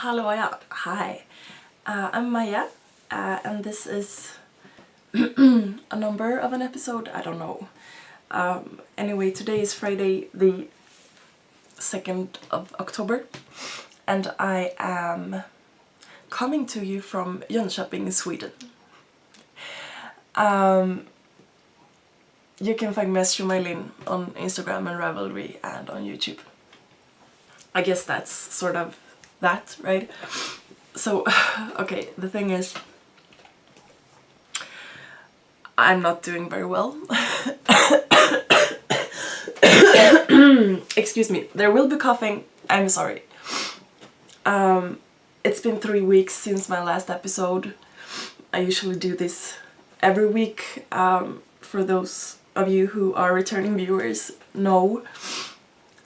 Hallå, hi. I'm Maya, and this is a number of an episode, I don't know. Anyway, today is Friday the 2nd of October, and I am coming to you from Jönköping, Sweden. You can find me as sjomajlin on Instagram and Ravelry and on YouTube. I guess that's sort of that, right? So, okay, the thing is, I'm not doing very well. Excuse me, there will be coughing, I'm sorry. It's been 3 weeks since my last episode. I usually do this every week. For those of you who are returning viewers, know.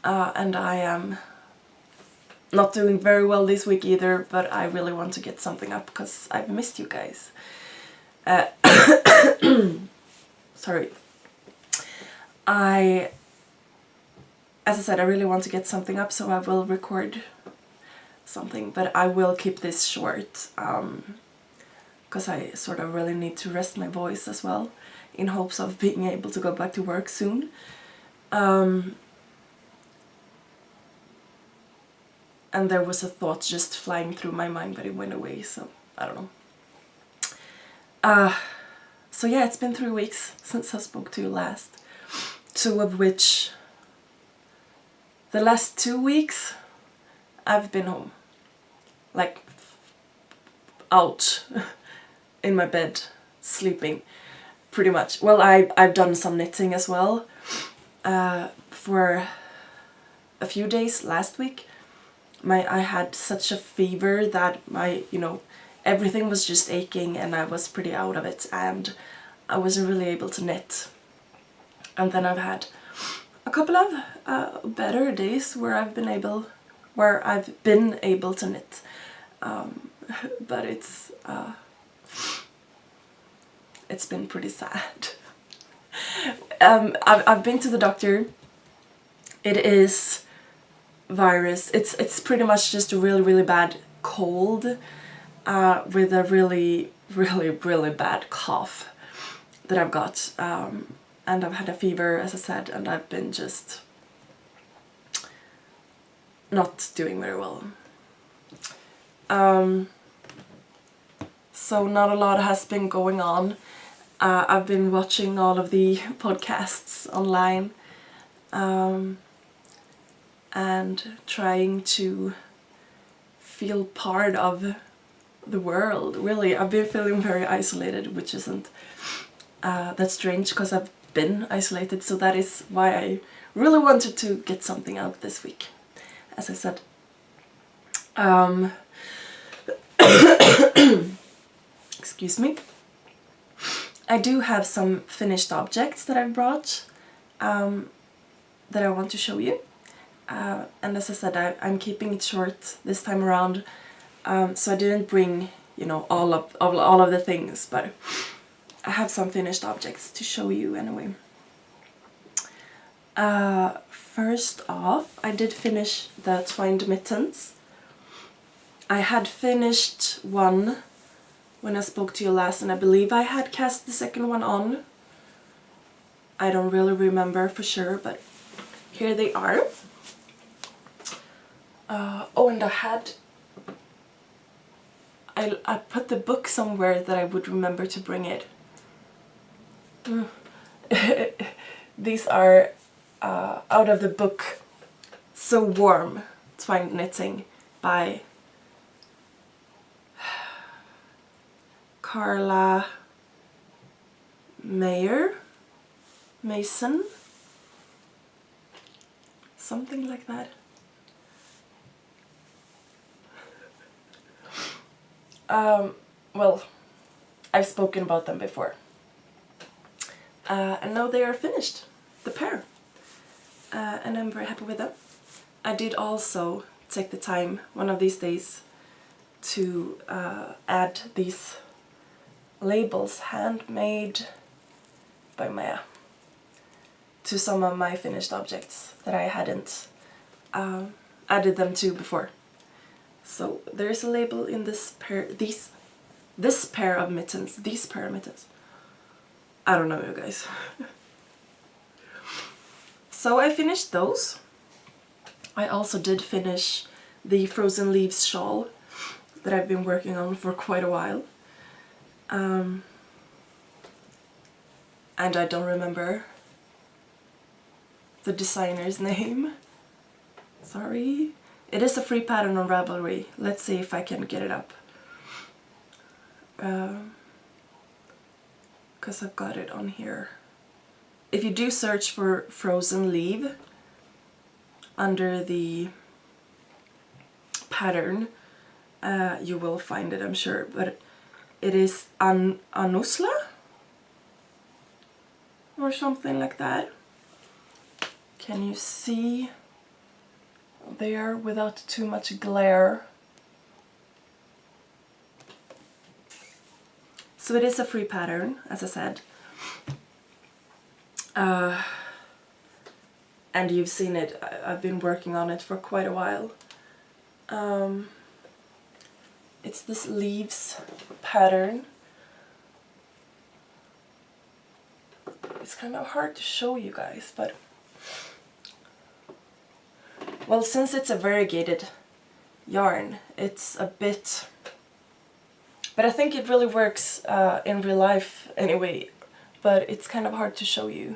And I am not doing very well this week either, but I really want to get something up because I've missed you guys. Sorry. As I said, I really want to get something up, so I will record something, but I will keep this short because I sort of really need to rest my voice as well, in hopes of being able to go back to work soon. And there was a thought just flying through my mind, but it went away, so I don't know. So yeah, it's been 3 weeks since I spoke to you last. 2 of which, the last 2 weeks, I've been home. Like, out in my bed, sleeping, pretty much. Well, I've done some knitting as well. For a few days last week, I had such a fever that everything was just aching and I was pretty out of it and I wasn't really able to knit. And then I've had a couple of better days where I've been able to knit. But it's been pretty sad. I've been to the doctor. It is virus. It's pretty much just a really bad cold with a really bad cough that I've got, and I've had a fever, as I said, and I've been just not doing very well. So not a lot has been going on. I've been watching all of the podcasts online and trying to feel part of the world. Really, I've been feeling very isolated, which isn't that strange because I've been isolated, so that is why I really wanted to get something out this week, as I said. Excuse me. I do have some finished objects that I've brought that I want to show you. And as I said, I'm keeping it short this time around, so I didn't bring, all of the things, but I have some finished objects to show you anyway. First off, I did finish the twined mittens. I had finished one when I spoke to you last, and I believe I had cast the second one on. I don't really remember for sure, but here they are. Oh, and I put the book somewhere that I would remember to bring it. These are out of the book So Warm, Twined Knitting by Carla Mason, something like that. Well, I've spoken about them before. And now they are finished, the pair. And I'm very happy with them. I did also take the time one of these days to add these labels, handmade by Maya, to some of my finished objects that I hadn't added them to before. So there's a label in this pair, this pair of mittens, these pair of mittens. I don't know, you guys. So I finished those. I also did finish the Frozen Leaves shawl that I've been working on for quite a while. And I don't remember the designer's name. Sorry. It is a free pattern on Ravelry. Let's see if I can get it up. Because I've got it on here. If you do search for Frozen Leaf under the pattern, you will find it, I'm sure. But it is Anusla or something like that. Can you see there without too much glare? So it is a free pattern, as I said. And you've seen it, I've been working on it for quite a while. It's this leaves pattern. It's kind of hard to show you guys, but well, since it's a variegated yarn, it's a bit, but I think it really works in real life anyway, but it's kind of hard to show you.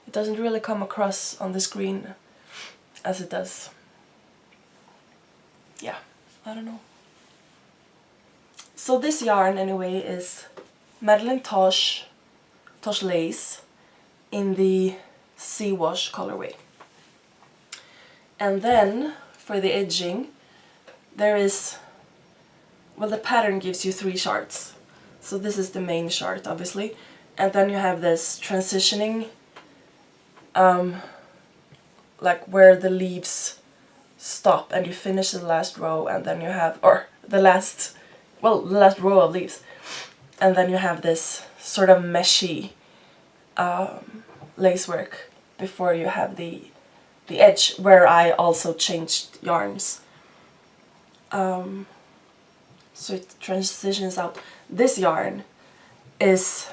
It doesn't really come across on the screen as it does. Yeah, I don't know. So this yarn anyway is Madeline Tosh lace in the Sea Wash colorway. And then for the edging there is, well, the pattern gives you 3 shards. So this is the main shard obviously, and then you have this transitioning like where the leaves stop and you finish the last row, and then you have, or the last row of leaves, and then you have this sort of meshy lace work before you have the edge, where I also changed yarns. So it transitions out. This yarn is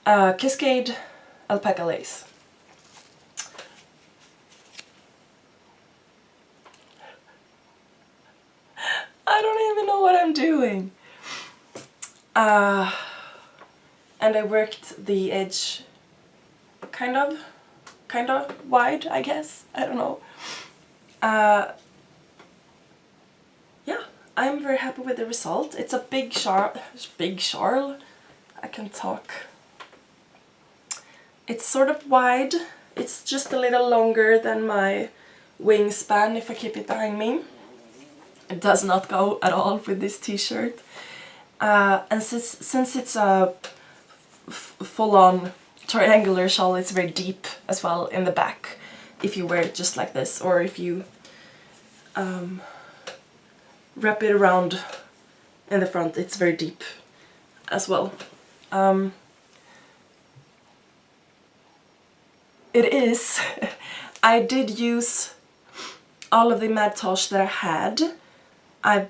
Cascade alpaca lace. I don't even know what I'm doing. And I worked the edge kind of wide, I guess. I don't know. Yeah, I'm very happy with the result. It's a big shawl. I can talk. It's sort of wide. It's just a little longer than my wingspan if I keep it behind me. It does not go at all with this t-shirt. And since it's a full-on triangular shawl, it's very deep as well in the back if you wear it just like this, or if you wrap it around in the front, it's very deep as well. It is. I did use all of the Mad Tosh that I had. I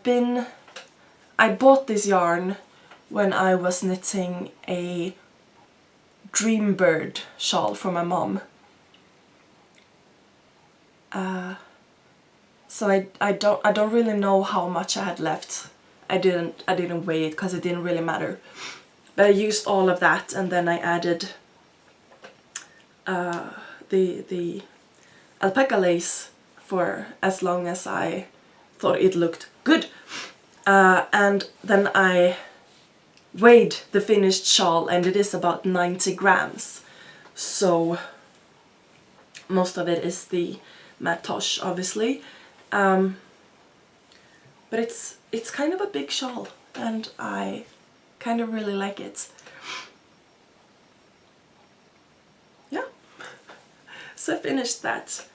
bought this yarn when I was knitting a Dreambird shawl for my mom. So I don't really know how much I had left. I didn't weigh it because it didn't really matter. But I used all of that, and then I added the alpaca lace for as long as I thought it looked good. And then I weighed the finished shawl, and it is about 90 grams. So most of it is the Mad Tosh, obviously. But it's kind of a big shawl, and I kind of really like it. Yeah. So I finished that.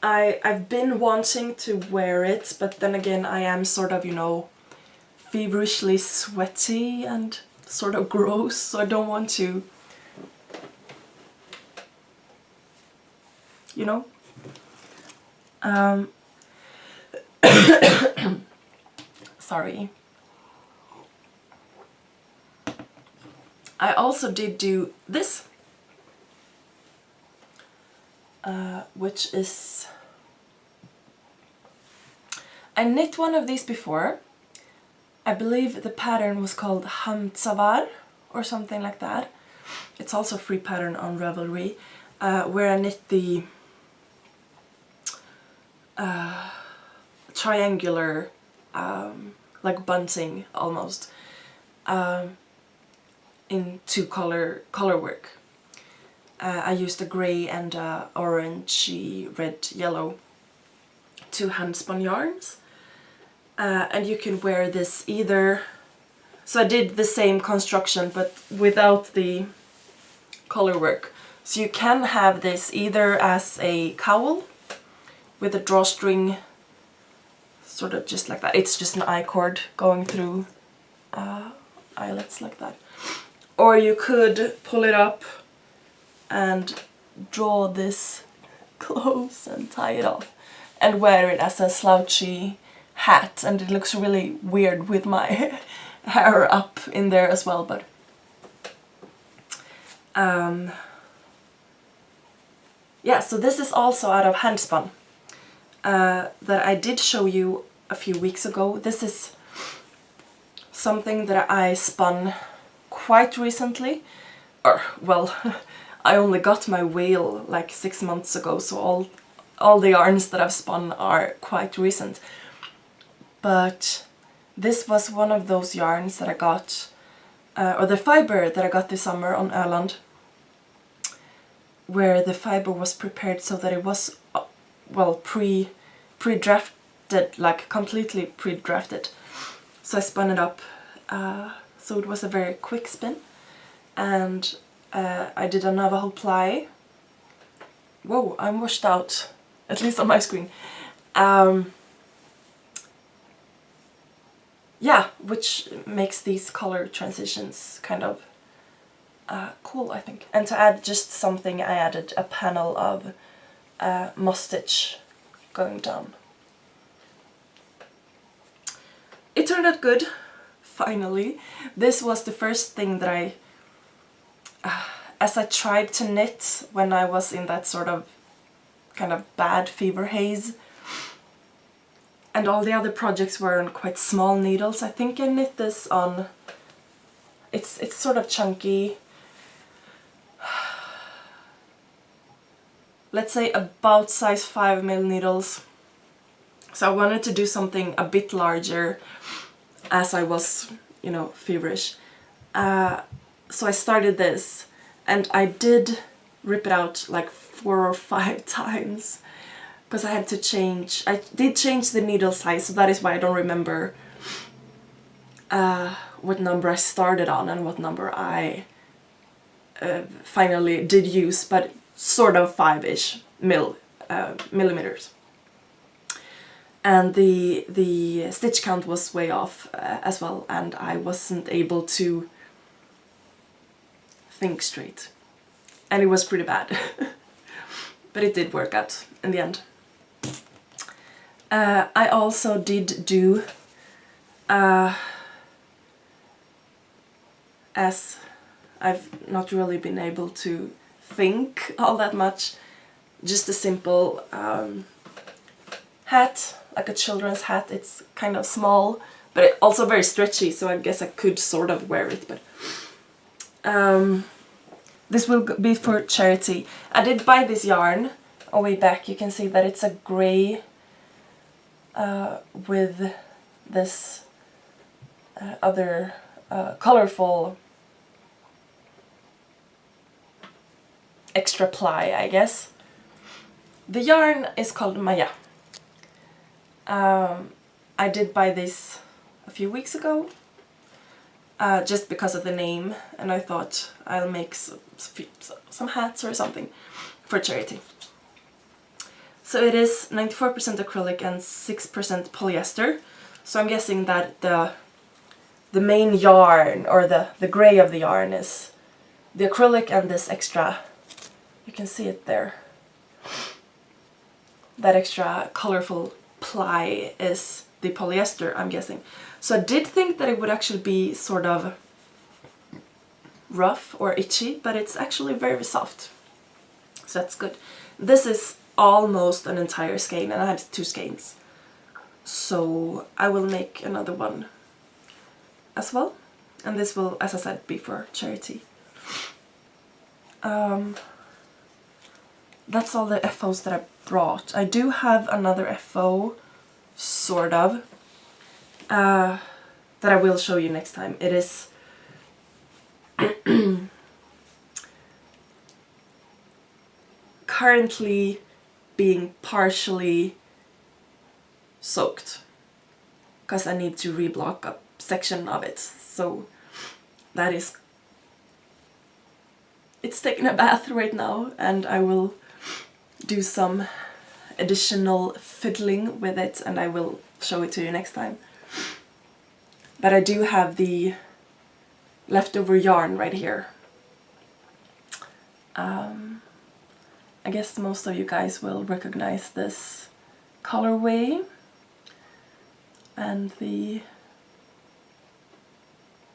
I've been wanting to wear it, but then again I am sort of, you know, feverishly sweaty and sort of gross, so I don't want to, you know. Um, sorry. I also did do this, which is... I knit one of these before. I believe the pattern was called Hamtsavar or something like that. It's also a free pattern on Ravelry, where I knit the triangular, like bunting almost, in two color work. I used a grey and a orangey, red, yellow, 2 hand-spun yarns. And you can wear this either... So I did the same construction but without the color work. So you can have this either as a cowl with a drawstring, sort of just like that. It's just an I-cord going through eyelets like that. Or you could pull it up and draw this close and tie it off and wear it as a slouchy hat, and it looks really weird with my hair up in there as well, but yeah, so this is also out of handspun that I did show you a few weeks ago. This is something that I spun quite recently, or well, I only got my wheel like 6 months ago, so all the yarns that I've spun are quite recent. But this was one of those yarns that I got, or the fiber that I got this summer on Öland, where the fiber was prepared so that it was, well, pre-drafted, like completely pre-drafted. So I spun it up, so it was a very quick spin, and I did a Navajo ply. Whoa, I'm washed out, at least on my screen. Yeah, which makes these color transitions kind of cool, I think. And to add just something, I added a panel of moss stitch going down. It turned out good, finally. This was the first thing that I, as I tried to knit when I was in that sort of kind of bad fever haze, and all the other projects were on quite small needles. I think I knit this on, it's sort of chunky, let's say about size 5mm needles. So I wanted to do something a bit larger as I was, you know, feverish. So I started this, and I did rip it out like 4 or 5 times. Because I had to change, I did change the needle size, so that is why I don't remember what number I started on and what number I finally did use, but sort of 5-ish millimeters. And the stitch count was way off as well, and I wasn't able to think straight. And it was pretty bad. But it did work out in the end. I also did do, as I've not really been able to think all that much, just a simple hat, like a children's hat. It's kind of small, but also very stretchy, so I guess I could sort of wear it, but this will be for charity. I did buy this yarn a way back. You can see that it's a grey with this other colorful extra ply, I guess. The yarn is called Maya. I did buy this a few weeks ago, just because of the name, and I thought I'll make some hats or something for charity. So it is 94% acrylic and 6% polyester. So I'm guessing that the main yarn, or the grey of the yarn, is the acrylic, and this extra, you can see it there, that extra colorful ply is the polyester, I'm guessing. So I did think that it would actually be sort of rough or itchy, but it's actually very soft. So that's good. This is almost an entire skein, and I have 2 skeins. So I will make another one as well. And this will, as I said, be for charity. That's all the FOs that I brought. I do have another FO, sort of, that I will show you next time. It is currently being partially soaked because I need to reblock a section of it. So that is, it's taking a bath right now, and I will do some additional fiddling with it, and I will show it to you next time. But I do have the leftover yarn right here. I guess most of you guys will recognize this colorway and the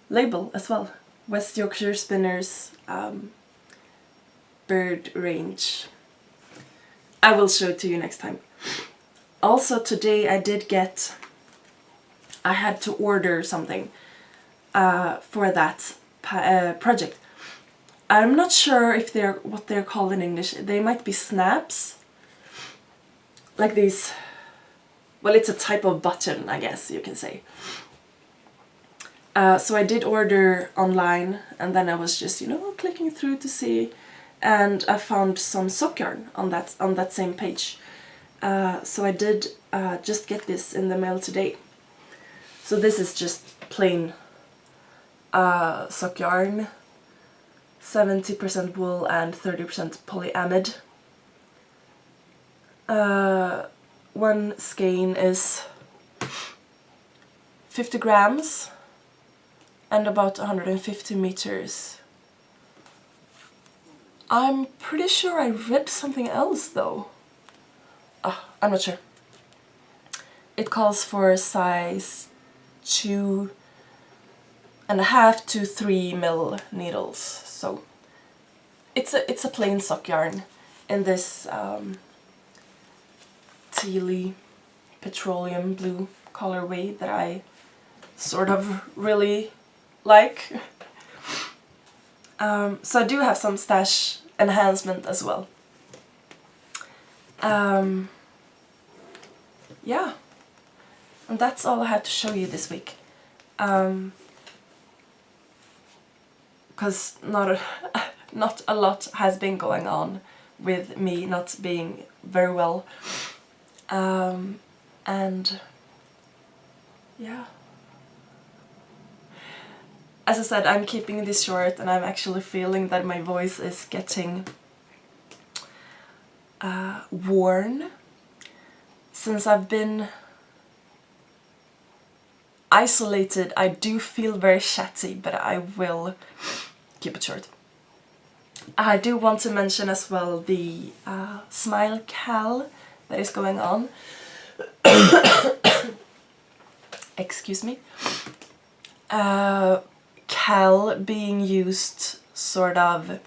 label as well. West Yorkshire Spinners bird range. I will show it to you next time. Also today I had to order something for that project. I'm not sure if they're what they're called in English. They might be snaps. Like these, well, it's a type of button, I guess you can say. So I did order online, and then I was just, clicking through to see, and I found some sock yarn on that same page. So I did just get this in the mail today. So this is just plain sock yarn, 70% wool and 30% polyamide. One skein is 50 grams and about 150 meters. I'm pretty sure I read something else though. I'm not sure. It calls for size 2.5 to 3 mil needles. So it's a plain sock yarn in this tealy petroleum blue colorway that I sort of really like. So I do have some stash enhancement as well. Yeah, and that's all I had to show you this week. Because not a lot has been going on with me not being very well. And yeah. As I said, I'm keeping this short, and I'm actually feeling that my voice is getting worn. Since I've been isolated, I do feel very chatty, but I will keep it short. I do want to mention as well the Smile Cal that is going on. Excuse me. Cal being used sort of,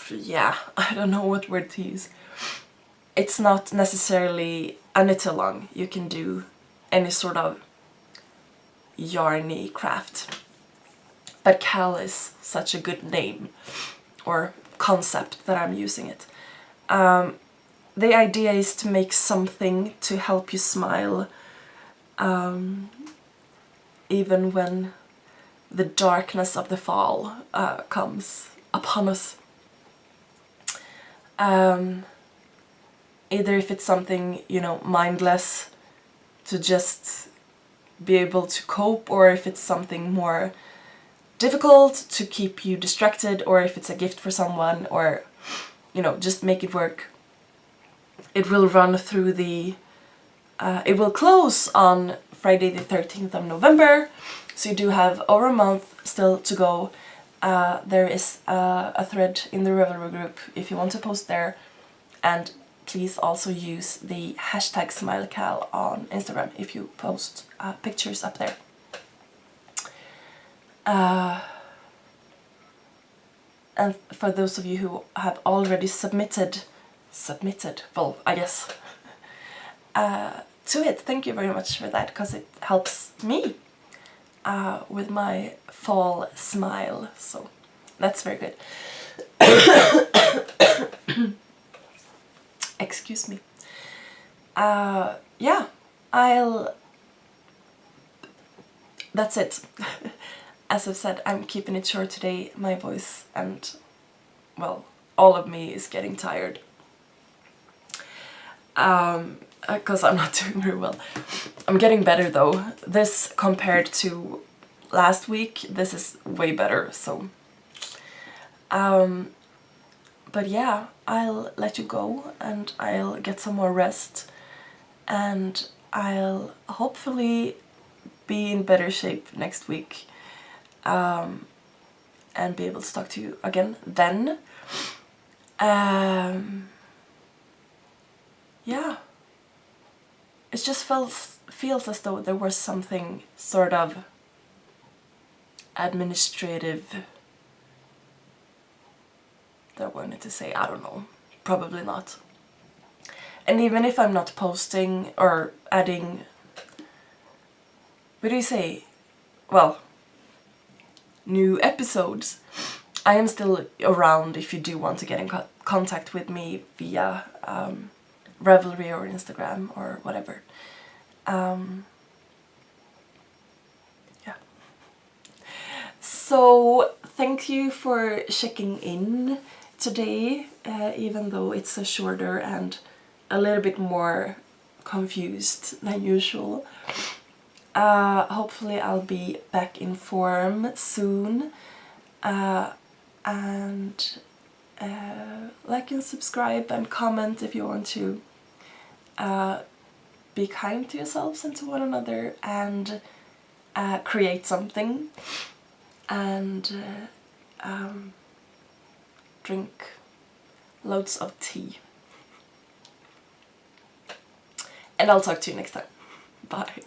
yeah, I don't know what word to use. It's not necessarily a knit-along. You can do any sort of yarny craft. But Cal is such a good name or concept that I'm using it. The idea is to make something to help you smile even when the darkness of the fall comes upon us. Either if it's something, mindless to just be able to cope, or if it's something more difficult to keep you distracted, or if it's a gift for someone, or, just make it work. It will run through it will close on Friday the 13th of November, so you do have over a month still to go, there is a thread in the Revelry group if you want to post there, and please also use the hashtag #SmileCal on Instagram if you post pictures up there. And for those of you who have already submitted, well, I guess, to it, thank you very much for that, because it helps me with my fall smile, so that's very good. Excuse me. Yeah, that's it. As I've said, I'm keeping it short today. My voice and, well, all of me is getting tired. Because I'm not doing very well. I'm getting better though. This, compared to last week, this is way better, so. But yeah, I'll let you go and I'll get some more rest, and I'll hopefully be in better shape next week. And be able to talk to you again then. Yeah. It just feels as though there was something sort of administrative that I wanted to say. I don't know. Probably not. And even if I'm not posting or adding... What do you say? Well... new episodes, I am still around if you do want to get in contact with me via Revelry or Instagram or whatever. Yeah. So thank you for checking in today, even though it's a shorter and a little bit more confused than usual. Hopefully I'll be back in form soon, and like and subscribe and comment if you want to. Be kind to yourselves and to one another, and create something, and drink loads of tea. And I'll talk to you next time. Bye.